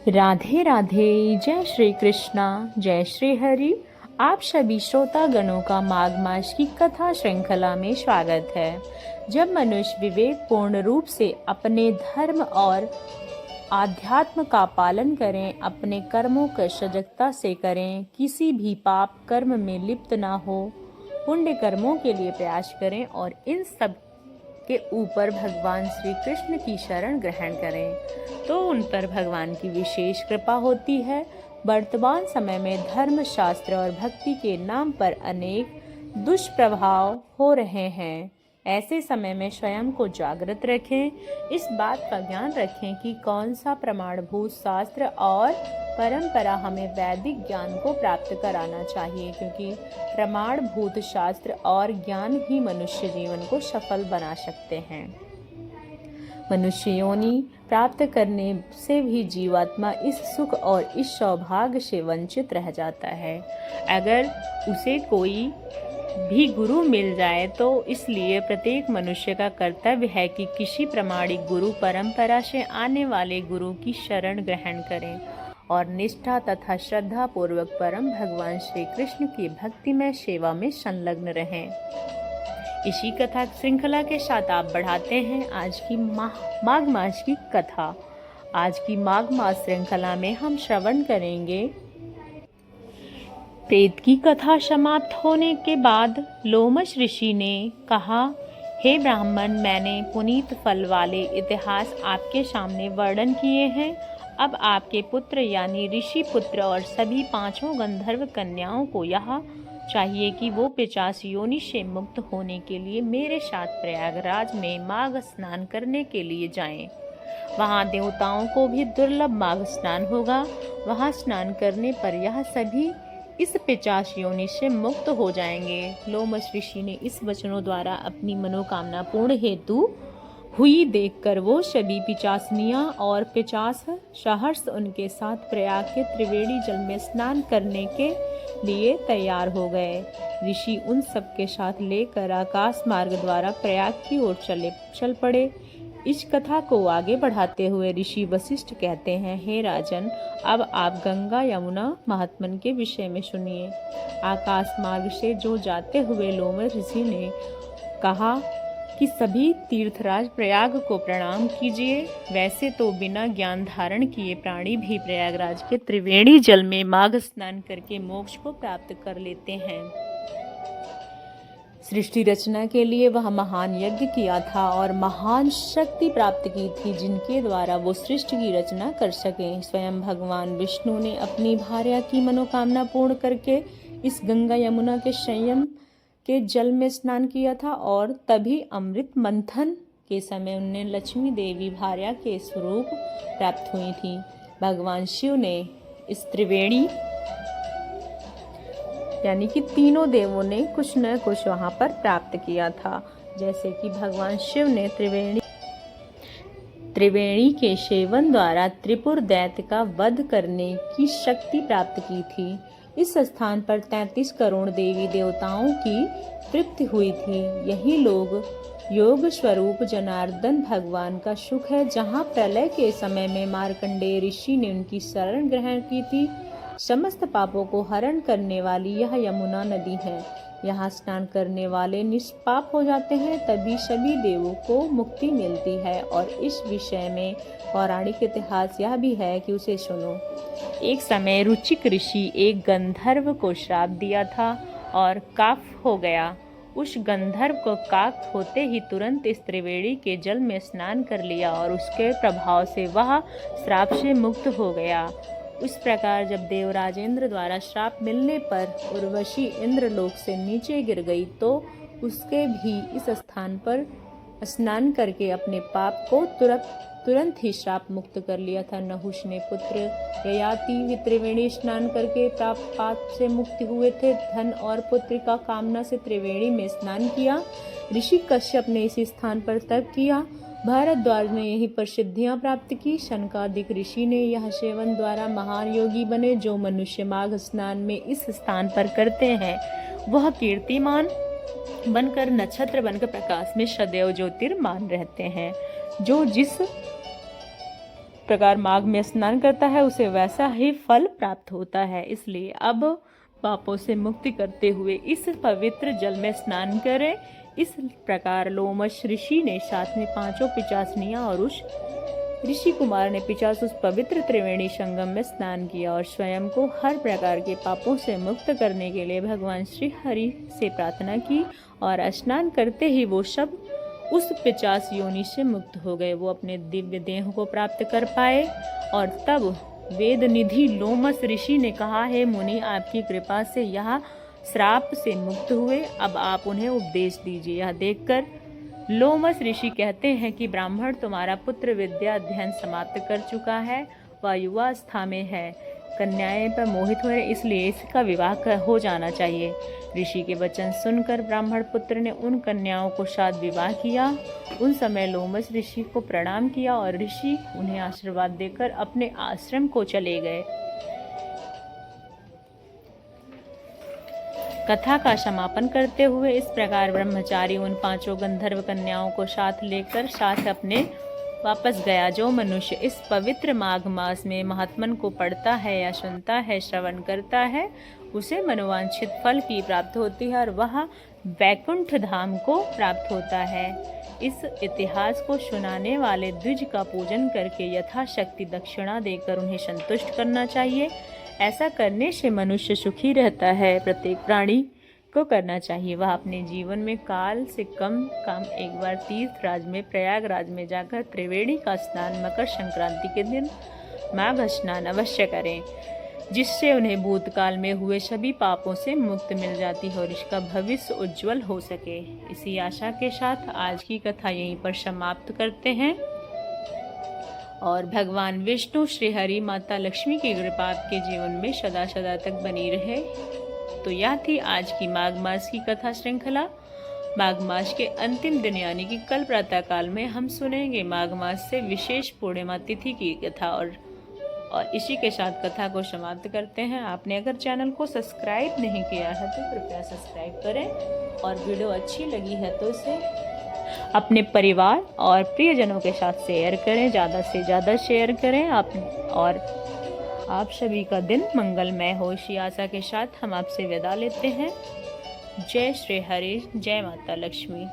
राधे राधे। जय श्री कृष्णा, जय श्री हरि। आप सभी श्रोता गणों का माघ मास की कथा श्रृंखला में स्वागत है। जब मनुष्य विवेक पूर्ण रूप से अपने धर्म और आध्यात्म का पालन करें, अपने कर्मों को सजगता से करें, किसी भी पाप कर्म में लिप्त ना हो, पुण्य कर्मों के लिए प्रयास करें और इन सब के ऊपर भगवान श्री कृष्ण की शरण ग्रहण करें तो उन पर भगवान की विशेष कृपा होती है। वर्तमान समय में धर्म शास्त्र और भक्ति के नाम पर अनेक दुष्प्रभाव हो रहे हैं। ऐसे समय में स्वयं को जागृत रखें, इस बात का ज्ञान रखें कि कौन सा प्रमाणभूत शास्त्र और परंपरा हमें वैदिक ज्ञान को प्राप्त कराना चाहिए, क्योंकि प्रमाणभूत शास्त्र और ज्ञान ही मनुष्य जीवन को सफल बना सकते हैं। मनुष्य योनि प्राप्त करने से भी जीवात्मा इस सुख और इस सौभाग्य से वंचित रह जाता है। अगर उसे कोई भी गुरु मिल जाए तो इसलिए प्रत्येक मनुष्य का कर्तव्य है कि किसी प्रमाणिक गुरु परंपरा से आने वाले गुरु की शरण ग्रहण करें और निष्ठा तथा श्रद्धा पूर्वक परम भगवान श्री कृष्ण की भक्तिमय सेवा में संलग्न रहें। इसी कथा श्रृंखला के साथ आप बढ़ाते हैं आज की माघ मास की कथा। आज की माघ मास श्रृंखला में हम श्रवण करेंगे। प्रेत की कथा समाप्त होने के बाद लोमश ऋषि ने कहा, हे ब्राह्मण, मैंने पुनीत फल वाले इतिहास आपके सामने वर्णन किए हैं। अब आपके पुत्र यानी ऋषि पुत्र और सभी पांचों गंधर्व कन्याओं को यह चाहिए कि वो पिशाच योनि से मुक्त होने के लिए मेरे साथ प्रयागराज में माघ स्नान करने के लिए जाएं। वहाँ देवताओं को भी दुर्लभ माघ स्नान होगा। वहाँ स्नान करने पर यह सभी इस पिशाच योनि से मुक्त हो जाएंगे। लोमश ऋषि ने इस वचनों द्वारा अपनी मनोकामना पूर्ण हेतु हुई देखकर वो सभी पिशाचनियां और पिशाच सहर्ष उनके साथ प्रयाग के त्रिवेणी जल में स्नान करने के लिए तैयार हो गए। ऋषि उन सबके साथ लेकर आकाश मार्ग द्वारा प्रयाग की ओर चल पड़े। इस कथा को आगे बढ़ाते हुए ऋषि वशिष्ठ कहते हैं, हे राजन, अब आप गंगा यमुना महात्मन के विषय में सुनिए। आकाश मार्ग से जो जाते हुए लोमश ऋषि ने कहा कि सभी तीर्थराज प्रयाग को प्रणाम कीजिए। वैसे तो बिना ज्ञान धारण किए प्राणी भी प्रयागराज के त्रिवेणी जल में माघ स्नान करके मोक्ष को प्राप्त कर लेते हैं। सृष्टि रचना के लिए वह महान यज्ञ किया था और महान शक्ति प्राप्त की थी, जिनके द्वारा वो सृष्टि की रचना कर सके। स्वयं भगवान विष्णु ने अपनी भार्या की मनोकामना पूर्ण करके इस गंगा यमुना के संयम के जल में स्नान किया था और तभी अमृत मंथन के समय उन्हें लक्ष्मी देवी भार्या के स्वरूप प्राप्त हुई थी। भगवान शिव ने इस त्रिवेणी यानी कि तीनों देवों ने कुछ न कुछ वहां पर प्राप्त किया था। जैसे कि भगवान शिव ने त्रिवेणी के सेवन द्वारा त्रिपुर दैत्य का वध करने की शक्ति प्राप्त की थी। इस स्थान पर 33 करोड़ देवी देवताओं की तृप्ति हुई थी। यही लोग योग स्वरूप जनार्दन भगवान का सुख है, जहाँ प्रलय के समय में मार्कंडेय ऋषि ने उनकी शरण ग्रहण की थी। समस्त पापों को हरण करने वाली यह यमुना नदी है। यहाँ स्नान करने वाले निष्पाप हो जाते हैं, तभी सभी देवों को मुक्ति मिलती है। और इस विषय में पौराणिक इतिहास यह भी है कि उसे सुनो। एक समय रुचिक ऋषि एक गंधर्व को श्राप दिया था और काफ हो गया। उस गंधर्व को काफ होते ही तुरंत इस त्रिवेणी के जल में स्नान कर लिया और उसके प्रभाव से वह श्राप से मुक्त हो गया। उस प्रकार जब देवराजेंद्र द्वारा श्राप मिलने पर उर्वशी इंद्रलोक से नीचे गिर गई तो उसके भी इस स्थान पर स्नान करके अपने पाप को तुरंत ही श्राप मुक्त कर लिया था। नहुष ने पुत्र ययाति त्रिवेणी स्नान करके प्राप्त पाप से मुक्ति हुए थे। धन और पुत्र का कामना से त्रिवेणी में स्नान किया। ऋषि कश्यप ने इसी स्थान पर तप किया। भारद्वाज ने यही प्रसिद्धियां प्राप्त की। शनकादिक ऋषि ने यह सेवन द्वारा महान योगी बने। जो मनुष्य माघ स्नान में इस स्थान पर करते हैं वह कीर्तिमान बनकर नक्षत्र बनकर प्रकाश में सदैव ज्योतिर्मान रहते हैं। जो जिस प्रकार माघ में स्नान करता है उसे वैसा ही फल प्राप्त होता है। इसलिए अब पापों से मुक्ति करते हुए इस पवित्र जल में स्नान करें। इस प्रकार लोमश ऋषि ने साथ में 5 पिचासनियां और उस ऋषि कुमार ने 50 उस पवित्र त्रिवेणी संगम में स्नान किया और स्वयं को हर प्रकार के पापों से मुक्त करने के लिए भगवान श्री हरि से प्रार्थना की। और स्नान करते ही वो सब उस 50 योनि से मुक्त हो गए। वो अपने दिव्य देह को प्राप्त कर पाए। और तब वेद निधि लोमस ऋषि ने कहा, हे मुनि, आपकी कृपा से यह श्राप से मुक्त हुए, अब आप उन्हें उपदेश दीजिए। यह देखकर लोमस ऋषि कहते हैं कि ब्राह्मण, तुम्हारा पुत्र विद्या अध्ययन समाप्त कर चुका है, वह युवावस्था में है, कन्याएं पर मोहित हुए, इसलिए इसका विवाह हो जाना चाहिए। ऋषि के वचन सुनकर ब्राह्मण पुत्र ने उन कन्याओं को साथ विवाह किया। उन समय लोमस ऋषि को प्रणाम किया और ऋषि उन्हें आशीर्वाद देकर अपने आश्रम को चले गए। कथा का समापन करते हुए इस प्रकार ब्रह्मचारी उन 5 गंधर्व कन्याओं को साथ लेकर साथ अपने वापस गया। जो मनुष्य इस पवित्र माघ मास में महात्मन को पढ़ता है या सुनता है, श्रवण करता है, उसे मनोवांछित फल की प्राप्त होती है और वह वैकुंठ धाम को प्राप्त होता है। इस इतिहास को सुनाने वाले द्विज का पूजन करके यथाशक्ति दक्षिणा देकर उन्हें संतुष्ट करना चाहिए। ऐसा करने से मनुष्य सुखी रहता है। प्रत्येक प्राणी को करना चाहिए। वह अपने जीवन में काल से कम एक बार तीर्थ राज में प्रयागराज में जाकर त्रिवेणी का स्नान मकर संक्रांति के दिन माघ स्नान अवश्य करें, जिससे उन्हें भूतकाल में हुए सभी पापों से मुक्ति मिल जाती है और इसका भविष्य उज्जवल हो सके। इसी आशा के साथ आज की कथा यहीं पर समाप्त करते हैं और भगवान विष्णु, श्री हरि, माता लक्ष्मी की कृपा आपके जीवन में सदा सदा तक बनी रहे। तो यह थी आज की माघ मास की कथा श्रृंखला। माघ मास के अंतिम दिन यानी कि कल प्रातः काल में हम सुनेंगे माघ मास से विशेष पूर्णिमा तिथि की कथा और इसी के साथ कथा को समाप्त करते हैं। आपने अगर चैनल को सब्सक्राइब नहीं किया है तो कृपया सब्सक्राइब करें और वीडियो अच्छी लगी है तो इसे अपने परिवार और प्रियजनों के साथ शेयर करें, ज़्यादा से ज़्यादा शेयर करें। आप सभी का दिन मंगलमय हो, इसी आशा के साथ हम आपसे विदा लेते हैं। जय श्री हरि, जय माता लक्ष्मी।